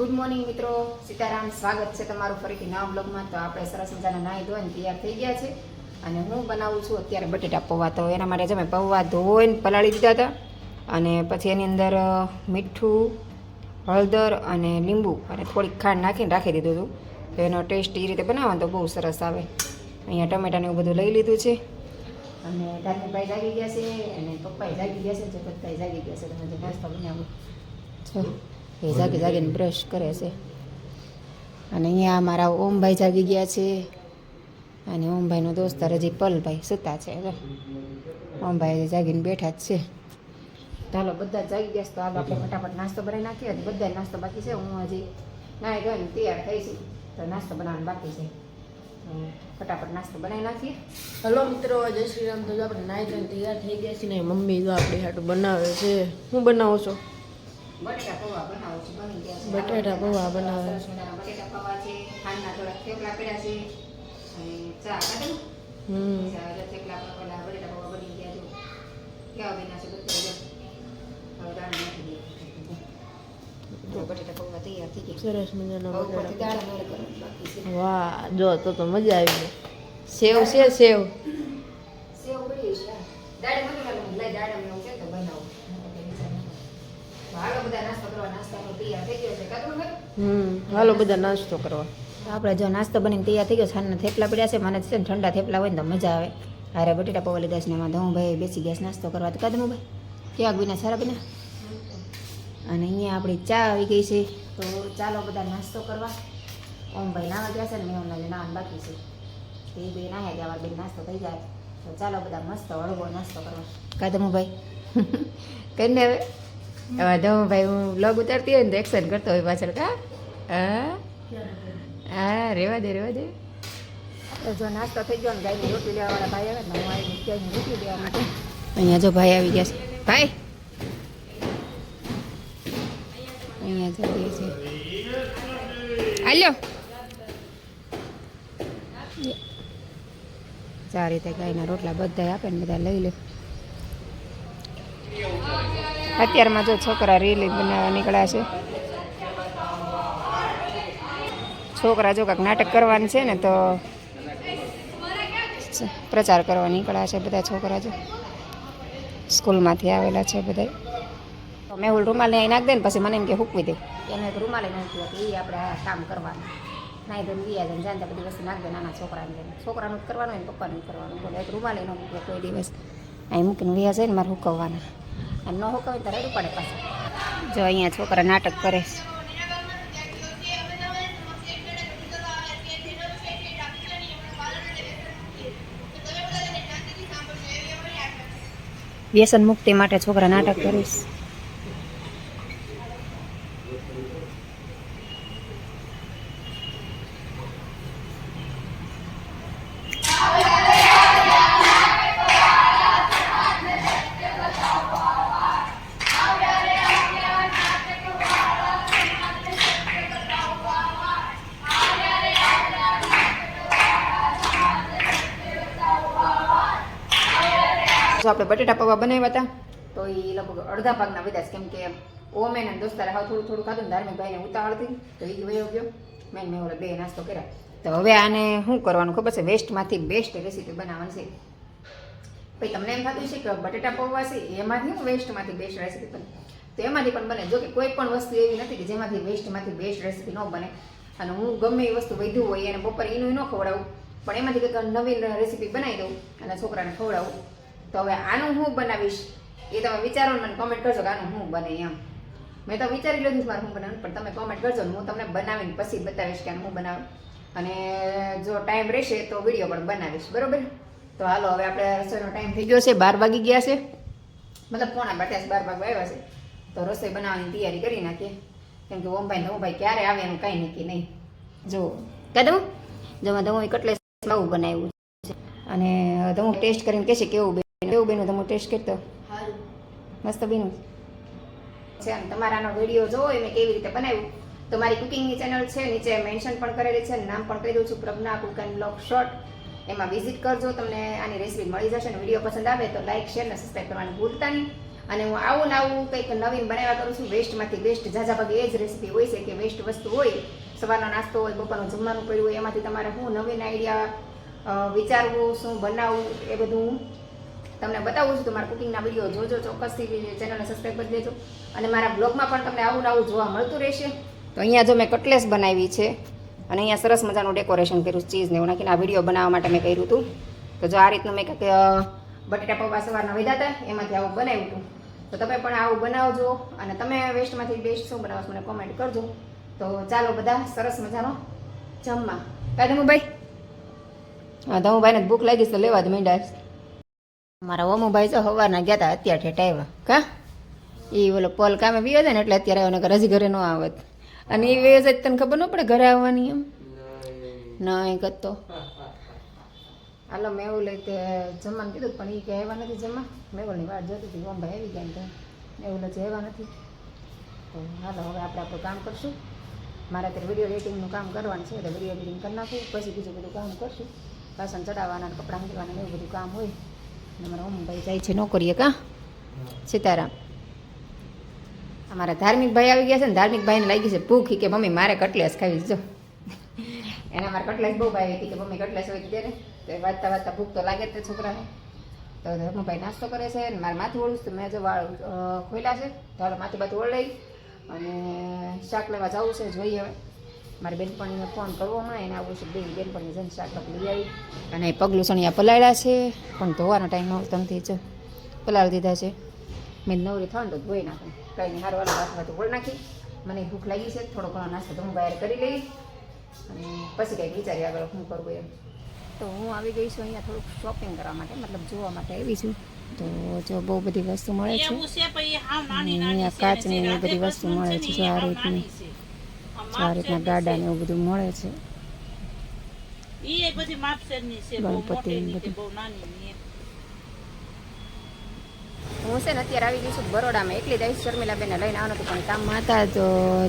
Good morning મિત્રો, સીતારામ. સ્વાગત છે તમારું ફરીથી નવા બ્લોગમાં. તો આપણે સરસ મજાના નાહી ધોઈને તૈયાર થઈ ગયા છે અને હું બનાવું છું અત્યારે બટેટા પૌવા. તો એના માટે મેં પૌવા ધોઈને પલાળી દીધા હતા અને પછી એની અંદર મીઠું, હળદર અને લીંબુ અને થોડીક ખાંડ નાખીને રાખી દીધું હતું. તો એનો ટેસ્ટ એ રીતે બનાવવાનો તો બહુ સરસ આવે. અહીંયા ટમેટાને એવું બધું લઈ લીધું છે અને ધાર્મિકભાઈ જાગી ગયા છે અને પપ્પાએ જાગી ગયા છે, જગતભાઈ જાગી ગયા છે. તમે જે નાસ્તો બનાવું છો એ જાગીને બ્રશ કરે છે. અને અહીંયા અમારા ઓમભાઈ જાગી ગયા છે અને ઓમભાઈનો દોસ્તાર હજી પલભાઈ સૂતા છે. ઓમભાઈ જાગીને બેઠા જ છે. ચાલો બધા જ જાગી ગયા છે તો હાલ આપણે ફટાફટ નાસ્તો બનાવી નાખીએ. બધા નાસ્તો બાકી છે. હું હજી નાહી ધોઈને તૈયાર થઈ છું તો નાસ્તો બનાવવાનો બાકી છે. ફટાફટ નાસ્તો બનાવી નાખીએ. હલો મિત્રો, જય શ્રી રામ. તો આપણે નાહી ધોઈને તૈયાર થઈ ગયા છીએ ને મમ્મી તો આપણી હાટું બનાવે છે. હું બનાવો છો? બટેટા પૌવા બનાવું છું. બની ગયા છે. બટેટા પૌવા બનાવે છે. બટેટા પૌવા છે, ખાંડના થોડાક થેપલા પડ્યા છે અને ચા કાઢી થેપલા પણ પેલા બટેટા પૌવા બની ગયા છે. કેવા બન્યા છે બધા હવે દાળ નાખી દઈએ. બટેટા પૌવા તૈયાર થઈ ગયા. સરસ મજાના ઉપરથી બટેટા. દાળ મેળ કરવાની બાકી છે. વાહ, જો તો મજા આવી ગઈ. સેવ છે સેવ. સેવ પડી છે. દાળ મગી લઈ દાળ મેં એવું છે તો બનાવું. હાલો બધા નાસ્તો કરવા. નાસ્તાનો તૈયાર થઈ ગયો છે. કાઢું ભાઈ? હાલો બધા નાસ્તો કરવા. આપણે જો નાસ્તો બનીને તૈયાર થઈ ગયો. સાંજના થેપલા પડ્યા છે. મને છે ને ઠંડા થેપલા હોય ને તો મજા આવે. હારે બટેટા પૌવા લીધા છે ને એમાં ધમભાઈ બેસી ગયા છે નાસ્તો કરવા. તો કાદમભાઈ કેવા બન્યા? સારા બન્યા. અને અહીંયા આપણી ચા આવી ગઈ છે તો ચાલો બધા નાસ્તો કરવા. ઓમભાઈ નાવા ગયા છે ને મેં ઓમના નાવાનું બાકી છે. એ બે નાહ્યા ગયા બે નાસ્તો થઈ જાય તો ચાલો બધા મસ્ત હળવો નાસ્તો કરવા. કાદમભાઈ કરીને હવે ધમભાઈ હું વ્લોગ ઉતારતી હોય ને તો એક્શન કરતો હોય પાછળ. કા હા રેવા દે. જો નાસ્તો થઈ ગયો ને ગાયની રોટલી લેવાવાળા ભાઈ આવે ને હું આવી ગાયની રોટલી લેવા માટે. અહીંયા જો ભાઈ આવી ગયા છે. ભાઈ અહીંયા જઈએ છે. હાલ્યો આ રીતે ગાયના રોટલા બધા આપે ને બધા લઈ લે. અત્યારમાં જો છોકરા રીલ બનાવવા નીકળ્યા છે. છોકરા જો કાંઈક નાટક કરવાનું છે ને તો પ્રચાર કરવા નીકળ્યા છે બધા છોકરા. જો સ્કૂલમાંથી આવેલા છે બધા. તો મેહુલ રૂમાલ અહીં નાખી દે ને પછી મને એમ કે હૂકવી દે. એને એક રૂમાલ નાખ્યું હતું એ આપણે આ કામ કરવાનું. નાહી ધોઈને ગયા છે જાણતા બધી વસ્તુ નાખ દે નાના છોકરાને. છોકરાનું જ કરવાનું હોય ને પપ્પાનું જ કરવાનું. બોલે એક રૂમાલ ન મૂકે કોઈ દિવસ. અહીં મૂકીને વ્યા છે ને મારે હુકવવાના. અને ન હુકવે તો રેડું પડે પાછું. જો અહીંયા છોકરા નાટક કરે છે. વ્યસન મુક્તિ માટે છોકરા નાટક કરીશ. જો આપણે બટેટા પૌવા બનાવ્યા હતા તો એ લગભગ અડધા ભાગના વધ્યા છે. કેમ કે ઓમે ને દોસ્તારે હાવ થોડું ખાધું ને ધાર્મિકભાઈને ઉતાવળથી તો એ વયો ગયો. મેં ઓલા બે નાસ્તો કર્યા. તો હવે આને શું કરવાનું ખબર છે? વેસ્ટમાંથી બેસ્ટ રેસીપી બનાવવાની છે. ભાઈ તમને એમ થતું છે કે બટેટા પૌવા છે એમાંથી હું વેસ્ટમાંથી બેસ્ટ રેસીપી બને તો એમાંથી પણ બને. જો કે કોઈ પણ વસ્તુ એવી નથી કે જેમાંથી વેસ્ટમાંથી બેસ્ટ રેસીપી ન બને. અને હું ગમે એ વસ્તુ વધ્યું હોય એને બપોરે એનું ન ખવડાવું પણ એમાંથી કંઈક નવી રેસીપી બનાવી દઉં અને છોકરાને ખવડાવું. તો હવે આનું હું બનાવીશ એ તમે વિચારો ને મને કોમેન્ટ કરજો કે આનું હું બને એમ. મેં તો વિચારી લીધું મારે હું બનાવું પણ તમે કોમેન્ટ કરજો ને હું તમને બનાવીને પછી બતાવીશ કે આનું હું બનાવું. અને જો ટાઈમ રહેશે તો વિડીયો પણ બનાવીશ. બરાબર? તો હાલો હવે આપણે રસોઈનો ટાઈમ થઈ ગયો છે. 12 વાગી ગયા છે. મતલબ પોણા 12 વાગવા આવ્યા છે. તો રસોઈ બનાવવાની તૈયારી કરી નાખીએ. કેમ કે ઓમભાઈ ધમભાઈ ક્યારે આવે એનું કાંઈ નક્કી નહીં. જો કદું જો ધમું કટલેસ આવું બનાવ્યું છે અને ધમું ટેસ્ટ કરીને કહેશે કેવું બેનું તમે ટેસ્ટ કરતો મસ્ત બેનું છે. અને તમારાનો વિડીયો જોવો મેં કેવી રીતે બનાવ્યું તો મારી કુકિંગની ચેનલ છે નીચે મેન્શન પણ કરેલી છે. નામ પણ કહી દઉં છું, પ્રજ્ઞા કુક એન્ડ બ્લોગ શોર્ટ. એમાં વિઝિટ કરજો, તમને આની રેસીપી મળી જશે. અને વિડીયો પસંદ આવે તો લાઇક, શેર અને સબસ્ક્રાઈબ કરવાનું ભૂલતા નહીં. અને હું આવું ને આવું કંઈક નવીન બનાવ્યા કરું છું. વેસ્ટમાંથી બેસ્ટ ઝાઝા ભાગે એ જ રેસીપી હોય છે કે વેસ્ટ વસ્તુ હોય, સવારનો નાસ્તો હોય, બપોરનું જમવાનું પડ્યું હોય, એમાંથી તમારે શું નવીન આઈડિયા વિચારવું, શું બનાવવું, એ બધું હું તમને બતાવું છું. તો મારા કુકિંગના વિડીયો જોજો, ચોક્કસથી ચેનલને સબસ્ક્રાઈબ કરી દેજો. અને મારા બ્લોગમાં પણ તમને આવું ને આવું જોવા મળતું રહેશે. તો અહીંયા જો મેં કટલેસ બનાવી છે અને અહીંયા સરસ મજાનું ડેકોરેશન કર્યું, ચીઝને એવું નાખીને આ વિડીયો બનાવવા માટે મેં કર્યું હતું. તો જો આ રીતનું મેં કંઈક બટેટા પૌવા સવારના વધ્યા હતા, એમાંથી આવું બનાવ્યું હતું. તો તમે પણ આવું બનાવજો અને તમે વેસ્ટમાંથી બેસ્ટ શું બનાવો છો મને કોમેન્ટ કરજો. તો ચાલો બધા સરસ મજાનો જમવા. કાંઈ ધમુભાઈ? હા, ધમુભાઈને ભૂખ લાગી છે તો લેવા જ માંડ્યા. મારા ઓમુભાઈ તો સવારના ગયા હતા, અત્યારે ઠેઠ આવ્યા. કા એ ઓલો પોલ કામે બી હતા ને એટલે અત્યારે આવ્યો, નકર હજી ઘરે ન આવત. અને એ વેજ જ તને ખબર ન પડે ઘરે આવવાની એમ નહીં કરતો. હાલો મેહુલ તે જમવાનું કીધું પણ એ કે આવ્યા નથી જમવા. મેહુલની વાટ જોતી હતી, ઓમભાઈ આવી ગયા ને મેહુલ હજી આવ્યા નથી. તો હાલો હવે આપણે આપણું કામ કરશું. મારે અત્યારે વિડીયો એડિટિંગનું કામ કરવાનું છે, તો વિડીયો એડિટિંગ કરી નાખું, પછી બીજું બધું કામ કરશું. વાસણ ચડાવવાના, કપડાં મૂકવાના એવું બધું કામ હોય. અને મારા ઓમભાઈ જાય છે નોકરીએ. કાં સીતારામ. અમારા ધાર્મિક ભાઈ આવી ગયા છે ને, ધાર્મિક ભાઈને લાગી છે ભૂખ, કે મમ્મી મારે કટલેસ ખાવી જો. એને મારે કટલેસ બહુ ભાઈ હતી કે મમ્મી કટલેસ હોય દે ને. તો વાંચતા વાંચતા ભૂખ તો લાગે જ તે છોકરાને. તો ધર્મભાઈ નાસ્તો કરે છે ને મારે માથું ઓળું તો મેં જો વાળ ખોલ્યા છે, તો હાલો માથું બાથું ઓળાઈ અને શાક લેવા જવું છે. જોઈએ હવે મારી બેનપણીને ફોન કરવો હમણાં, એને આવું છે બે બેનપણી જઈને શાક લઈ આવી. અને પગલું સણિયા પલાળ્યા છે પણ ધોવાનો ટાઈમ નહોતો તમથી જ પલાળી દીધા છે. મેં નવરી થવાનું તો ધોઈ નાખું, કંઈ નહીં હારવાનું બાથું ઓળ નાખી. મને ભૂખ લાગી છે, થોડો ઘણો નાસ્તો તો હું બહાર કરી લઈ અને પછી કંઈક વિચારી આગળ શું કરવું એમ. તો હું આવી ગઈ છું અહીંયા થોડુંક શોપિંગ કરવા માટે, મતલબ જોવા માટે આવી છું. તો જો બહુ બધી વસ્તુ મળે છે, અહીંયા કાચની એ બધી વસ્તુ મળે છે. જો આ રીતની, આ રીતના ગાડા ને એવું બધું મળે છે. ગણપતિ હું છે ને અત્યારે આવી ગઈ છું બરોડામાં. એકલી જ આવીશ, શર્મિલાબેનને લઈને આવવાનું હતું પણ કામમાં હતા. તો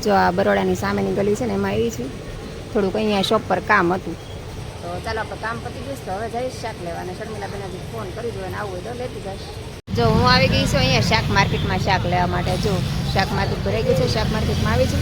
જો આ બરોડાની સામેની ગલી છે ને એમાં આવી છું. થોડુંક અહીંયા શોપ પર કામ હતું. તો ચાલો આપણે કામ પતી ગયું તો હવે જઈશ શાક લેવા. અને શર્મિલાબેન હજી ફોન કરી દો અને આવું હોય તો લેતી જઈશ. જો હું આવી ગઈ છું અહીંયા શાક માર્કેટમાં શાક લેવા માટે. જો શાક માર્કેટ ભરાઈ ગયું છે, શાક માર્કેટમાં આવી છું.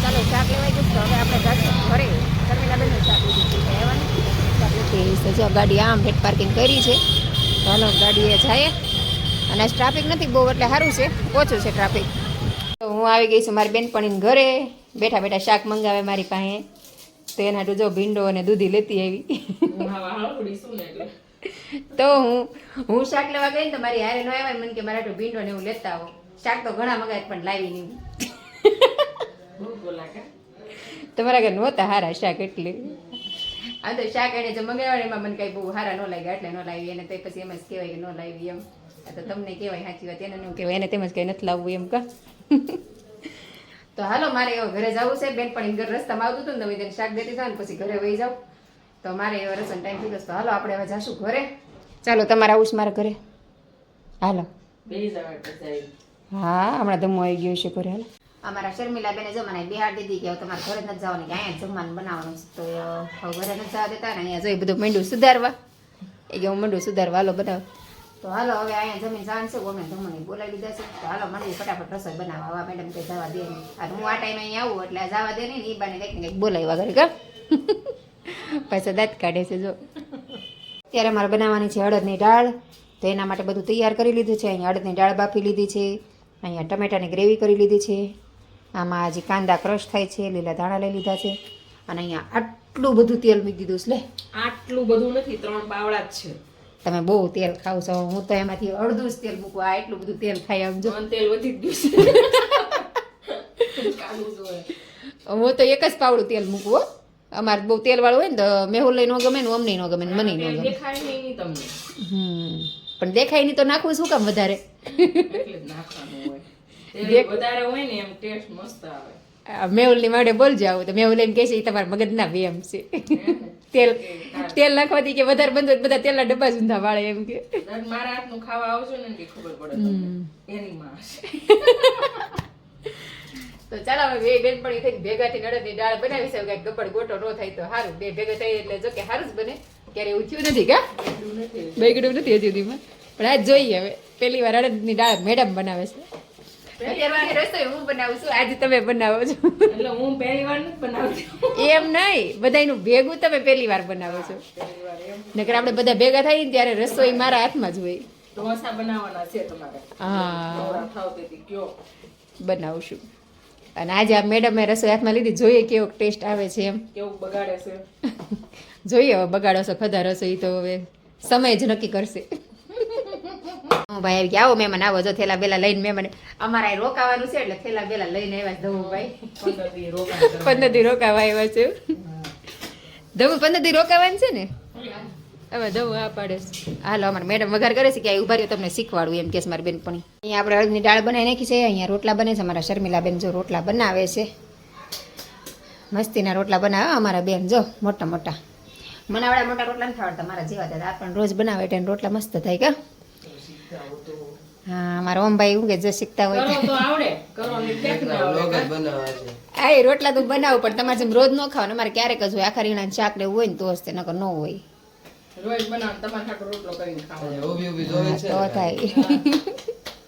ચાલો શાક લેવાઈ ગયું તો હવે આપણે જઈશું ઘરે. શર્મિલાબેનનું શાક લીધું છે લેવાનું. શાક લીધી જો ગાડી આમ ભેટ પાર્કિંગ કરી છે. ચાલો ગાડીએ જાય. અને ટ્રાફિક નથી બહુ એટલે સારું છે, ઓછું છે ટ્રાફિક. તો હું આવી ગઈ છું મારી બેનપણીને ઘરે. બેઠા બેઠા શાક મંગાવે મારી પાસે. તો એના હાટુ જો ભીંડો અને દૂધી લેતી આવી. તો હું શાક લેવા ગઈ ને તો મારી હારે ન આવ્યા, મને કે મારા હાટુ ભીંડો ને એવું લેતા આવો. શાક તો ઘણા મગાય પણ લાવી નહીં. તમારા ઘર નહોતા હારા શાક એટલે. આ તો શાક એને જે મંગાવ્યા એમાં મને કઈ બહુ હારા ન લાગ્યા એટલે ન લાવી. એને તો પછી એમ જ કહેવાય કે ન લાવી એમ. તો તમને કહેવાય સાચી વાત, એને એવું કહેવાય એને તેમજ કંઈ નથી લાવવું એમ કા. તો હાલો મારે એવો ઘરે જવું છે. બેનપણી ઘર રસ્તામાં આવતું હતું ને તમે તેને શાક દેતી થાવ ને પછી ઘરે વહી જાવ. તો મારે એવો રસન ટાઈમ થઈ ગયો. તો હાલો આપણે હવે જાશું ઘરે. ચાલો તમારે આવું છે મારા ઘરે. હાલો હા, હમણાં ધમો આવી ગયો છે ઘરે. હાલો અમારા શર્મિલાબેને જો મને બિહાર દીધી કે તમારે ઘરે નથી જવાનું, કે અહીંયા જમવાનું બનાવવાનું છે. તો હવે ઘરે નથી જવા દેતા ને અહીંયા જોઈ બધું મંડ્યું સુધારવા. એ કે હું મંડું સુધારવા હાલો બનાવ. તો હાલો હવે અહીંયા જમીન જવાનું છે. અમે જમવાની બોલાવી લીધા છે. તો હાલો મને ફટાફટ રસોઈ બનાવવા. આવા મેડમ કંઈ જવા દે નહીં. આ હું આ ટાઈમે અહીંયા આવું એટલે જવા દે નહીં ને એ બાને કંઈક ને કંઈક બોલાવ્યા ઘરે કા. પાછા દાંત કાઢે છે જો. અત્યારે મારે બનાવવાની છે અડદની દાળ. તો એના માટે બધું તૈયાર કરી લીધું છે. અહીંયા અડદની દાળ બાફી લીધી છે. અહીંયા ટમેટાની ગ્રેવી કરી લીધી છે. આમાં હજી કાંદા ક્રશ થાય છે, લીલા ધાણા લઈ લીધા છે. અને અહીંયા આટલું બધું તેલ મૂકી દીધું છે. લે આટલું બધું નથી, 3 બાવળા જ છે. તમે બહુ તેલ ખાવ છો, હું તો એમાંથી અડધું જ તેલ મૂકું. આ એટલું બધું તેલ ખાય આમ જો. તેલ વધી ગયું છે. હું તો એક જ પાવડું તેલ મૂકું હો. અમારે બહુ તેલ વાળું હોય ને તો મેહુલ લઈ ન ગમે ને અમને ન ગમે ને મને ન ગમે. દેખાય નહીં તમને. પણ દેખાય નહીં તો નાખવું શું કામ વધારે. એટલે જ નાખવાનું હોય. તેલ વધારે હોય ને એમ ટેસ્ટ મસ્ત આવે. મેહુલ ની માડે બોલ જાવ તો મેહુલ એમ કહે છે તમારા મગજ ના વેમ છે. તેલ નાખવાથી કે વધારે બંધ હોય બધા તેલના ડબ્બા સુંધા વાળે એમ કે. મારા હાથનું ખાવા આવજો ને કે ખબર પડે એની માં. તો ચાલો હવે બે બેનપણી થઈને ભેગા થઈને અડદની દાળ બનાવી છે. કઈ ગબ્બડ ગોટો ન થાય તો સારું. બે ભેગા થાય એટલે જો કે સારું જ બને. ક્યારે એવું થયું નથી કા, બગડ્યું નથી હજુ સુધીમાં. પણ આજ જોઈએ હવે પહેલી વાર અડદની દાળ મેડમ બનાવે છે અત્યારે રસોઈ હું બનાવું છું, આજે તમે બનાવો છો. એટલે હું પહેલી વાર નથી બનાવતી. એમ નહીં, બધાયનું ભેગું તમે પહેલી વાર બનાવો છો. નકર આપણે બધા ભેગા થાય ને ત્યારે રસોઈ મારા હાથમાં જ હોય. ઢોસા બનાવવાના છે તમારે. હા, નવરા થાવ તેથી કયો. બનાવશું. અને આજે આ મેડમે રસોઈ હાથમાં લીધી, જોઈએ કેવો ટેસ્ટ આવે છે એમ. કેવું બગાડે છે. જોઈએ હવે બગાડો છો ખધા રસોઈ તો હવે સમય જ નક્કી કરશે. ભાઈ આવી ગયા, આવો મહેમાન આવો, જો થેલા બેલા લઈને મહેમાન અમારે અહીં રોકાવાનું છે એટલે થેલા બેલા લઈને આવ્યા છે ધવુભાઈ. 15 દી રોકાણ 15 દી રોકાવા આવ્યા છે. ધવુ 15 દી રોકાવાનું છે ને હવે ધવુ આ પાડે છે. હાલો અમારે મેડમ વઘાર કરે છે કે આ ઉભા રહ્યો તમને શીખવાડું એમ કે મારી બેનપણી. અહીંયા આપણે અળદની દાળ બનાવી નાખી છે, અહીંયા રોટલા બને છે. અમારા શર્મિલા બેન જો રોટલા બનાવે છે, મસ્તીના રોટલા બનાવે અમારા બેન જો મોટા મોટા. મને આવડા મોટા રોટલા નથી આવડતા મારા જેવા દાદા, પણ રોજ બનાવે એટલે રોટલા મસ્ત થાય કા. હા મારા ઓમભાઈ હું કે જો શીખતા હોય કરો તો આવડે, કરો ને ટેક ના આવડે. હા એ રોટલા તો બનાવું પણ તમારે જેમ રોજ ન ખાવાનું, અમારે ક્યારેક જ હોય. આખા રીંગણા શાક ને એવું હોય ને તો જ તે, નકર ન હોય. રોજ બનાવ તમારે હાટો રોટલો કરીને ખાવાનો. તો થાય.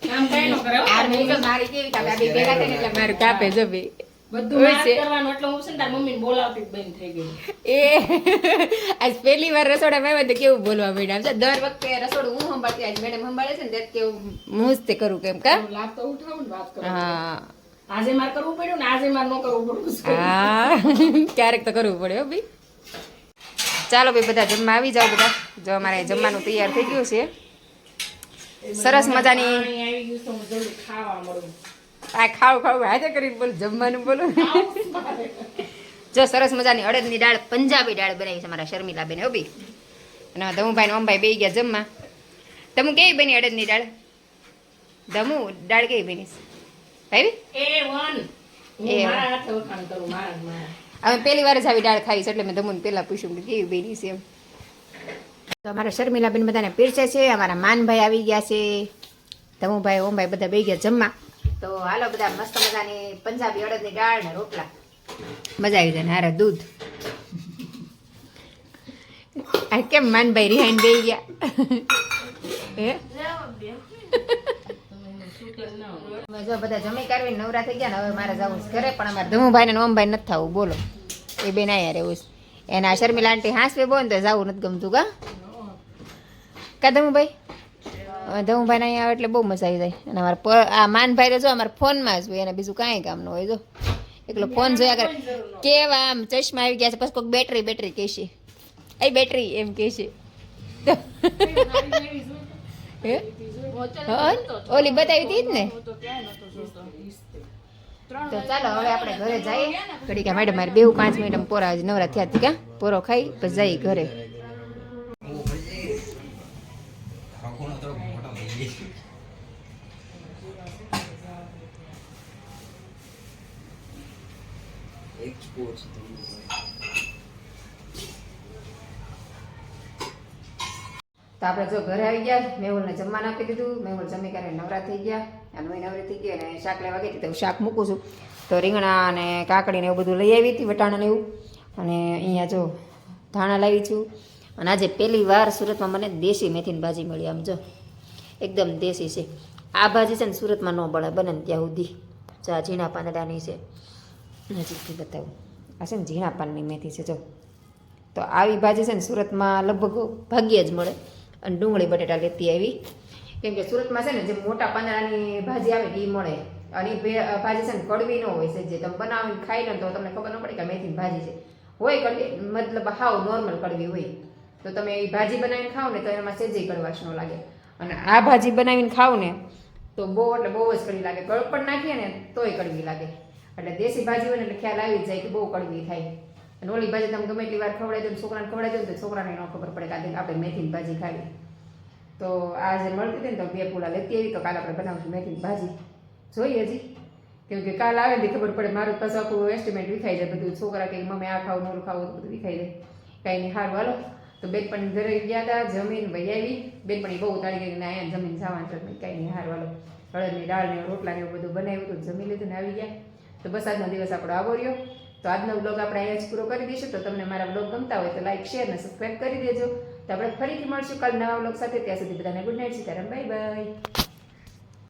કામ કઈ ન કરે હો. આ નહીં તો મારી કેવી કાપે, આ બે ભેગા થઈને એટલે મારું કાપે જો બે. બધું વાત કરવાનું એટલે હું છે ને તાર મમ્મીને બોલાવતી જ બંધ થઈ ગઈ. એ આજ પહેલી વાર રસોડામાં આવ્યા તો કેવું બોલવા માંડ્યા. આમ છે દર વખતે રસોડું હું સંભાળતી, આજ મેડમ સંભાળે છે ને ત્યારે કેવું હું જ તે કરું કેમ કા. લાભ તો ઉઠાવું ને વાત કરો. હા આજે મારે કરવું પડ્યું ને આજે મારે ન કરવું પડ્યું. હા ક્યારેક તો કરવું પડે હો ભાઈ. ચાલો ભાઈ બધા જમવા આવી જાઓ બધા. જો અમારે જમવાનું તૈયાર થઈ ગયું છે, સરસ મજાની. પાણી આવી ગયું છે, હું જલ્દી ખાવા મળું. આ ખાવું ખાવું હાથે કરીને બોલ, જમવાનું બોલો. જો સરસ મજાની અડદની દાળ, પંજાબી દાળ બનાવી છે મારા શર્મિલા બેન હો બી. અને ધમુભાઈ ને ઓમભાઈ બે ગયા જમવા. તમુ કેવી બની અડદની દાળ? ધમુ દાળ કેવી બની ભાઈ? A1 હું A1. મારા હાથે વખાણ કરું, મારા. અમે પહેલી વાર જ આવી દાળ ખાઈ છે એટલે મેં ધમુને પહેલા પૂછ્યું કે કેવી બની છે એમ. તો અમારા શર્મિલા બેન બધાને પીરસે છે. અમારા માનભાઈ આવી ગયા છે, ધમુભાઈ ઓમભાઈ બધા બે ગયા જમવા. તો હાલો બધા મસ્ત મજાની પંજાબી અડદની દાળ ને રોટલા, મજા આવી જાય ને હારે દૂધ. આ કેમ માનભાઈ રિહાઈન બે ગયા હે? હવે જો બધા જમી કાઢવીને નવરા થઈ ગયા ને હવે મારે જવું છે ઘરે. પણ અમારે ધમુભાઈ ને ઓમભાઈ નથી થવું બોલો, એ બેન આયા રહેવું છે. એના શર્મિલા આંટી હાંસવે બોલ ને તો જવું નથી ગમતું કા ધમુભાઈ? ધમુભાઈ અહીંયા આવે એટલે બહુ મજા આવી જાય. અને અમારે આ માનભાઈ તો જો અમારા ફોનમાં જ હોય, એને બીજું કાંઈ કામ ન હોય. જો એકલો ફોન જોયા કરે. કેવા આમ ચશ્મા આવી ગયા છે, પછી કોઈક બેટરી કહેશે, એ બેટરી એમ કહેશે. હે ઓલી બતાવી હતી જ ને. તો ચાલો હવે આપણે ઘરે જઈએ. ઘડી કા મેડમ મારે 2-5 મિનિટ પોરા હજી નવરા થયા હતી કા, પોરો ખાઈ પછી જઈએ ઘરે. તો આપણે જો ઘરે આવી ગયા, મેહુલને જમવાનું આપી દીધું. મેહુલ જમી કરીને નવરા થઈ ગયા અને હું નવરી થઈ ગઈ અને શાક લેવા ગઈ હતી તો શાક મૂકું છું. તો રીંગણા અને કાકડી ને એવું બધું લઈ આવી હતી, વટાણા ને એવું. અને અહીંયા જો ધાણા લાવી છું. અને આજે પહેલી વાર સુરતમાં મને દેશી મેથીની ભાજી મળી. આમ જો એકદમ દેશી છે. આ ભાજી છે ને સુરતમાં ન બને ને ત્યાં સુધી. જો આ ઝીણા પાંદડાની છે, નજીકથી બતાવું. આ છે ને ઝીણા પાનની મેથી છે જો. તો આવી ભાજી છે ને સુરતમાં લગભગ ભાગ્યે જ મળે. અને ડુંગળી બટેટા લેતી આવી, કેમ કે સુરતમાં છે ને જે મોટા પાંદડાની ભાજી આવે એ મળે. અને એ ભાજી છે ને કડવી ન હોય છે, જે તમે બનાવીને ખાઈ લો તો તમને ખબર ન પડે કે મેથીની ભાજી છે. હોય કડવી, મતલબ હાવ નોર્મલ કડવી હોય. તો તમે એ ભાજી બનાવીને ખાઓ ને તો એમાં સેજે કડવાશ ન લાગે. અને આ ભાજી બનાવીને ખાવ ને તો બહુ એટલે બહુ જ કડવી લાગે. કડક પણ નાખીએ ને તોય કડવી લાગે. એટલે દેશી ભાજી હોય ને એટલે ખ્યાલ આવી જાય કે બહુ કડવી થાય. અને ઓલી ભાજી તમે ગમે એટલી વાર ખવડાવી દો, છોકરાને ખવડાવી દો તો છોકરાને ન ખબર પડે કે આપણે મેથીની ભાજી ખાવી. તો આ જે મળતી હતી ને તો 2 પૂલા લેતી આવી. તો કાલે આપણે બનાવશું મેથીની ભાજી. જોઈએ હજી, કેમ કે કાલ આવે ને ખબર પડે. મારું પાછું આખું એસ્ટિમેટ વિખાઈ જાય બધું. છોકરા કે મમ્મી આ ખાવું નોરું ખાવું બધું વિખાઈ જાય. કાંઈ નહીં, સારું હાલો. તો બેનપણી ઘરે ગયા હતા, જમીન વહી આવી. બેનપણી બહુ તાળી ગઈ ને અહીંયા જમીન જવાનું તો કાંઈ નહીં, સારું હાલો. હળદની દાળ ને રોટલા ને એવું બધું બનાવ્યું હતું, જમી લીધું ને આવી ગયા. તો બસ આજનો દિવસ આપણો આવો રહ્યો. તો આજનો બ્લોગ આપણે અહીંયા જ પૂરો કરી દઈશું. તો તમને મારા બ્લોગ ગમતા હોય તો લાઈક, શેર અને સબસ્ક્રાઈબ કરી દેજો. તો આપણે ફરીથી મળશું કાલ નવા વ્લોગ સાથે. ત્યાં સુધી બધાને good night, Sitaram, bye bye.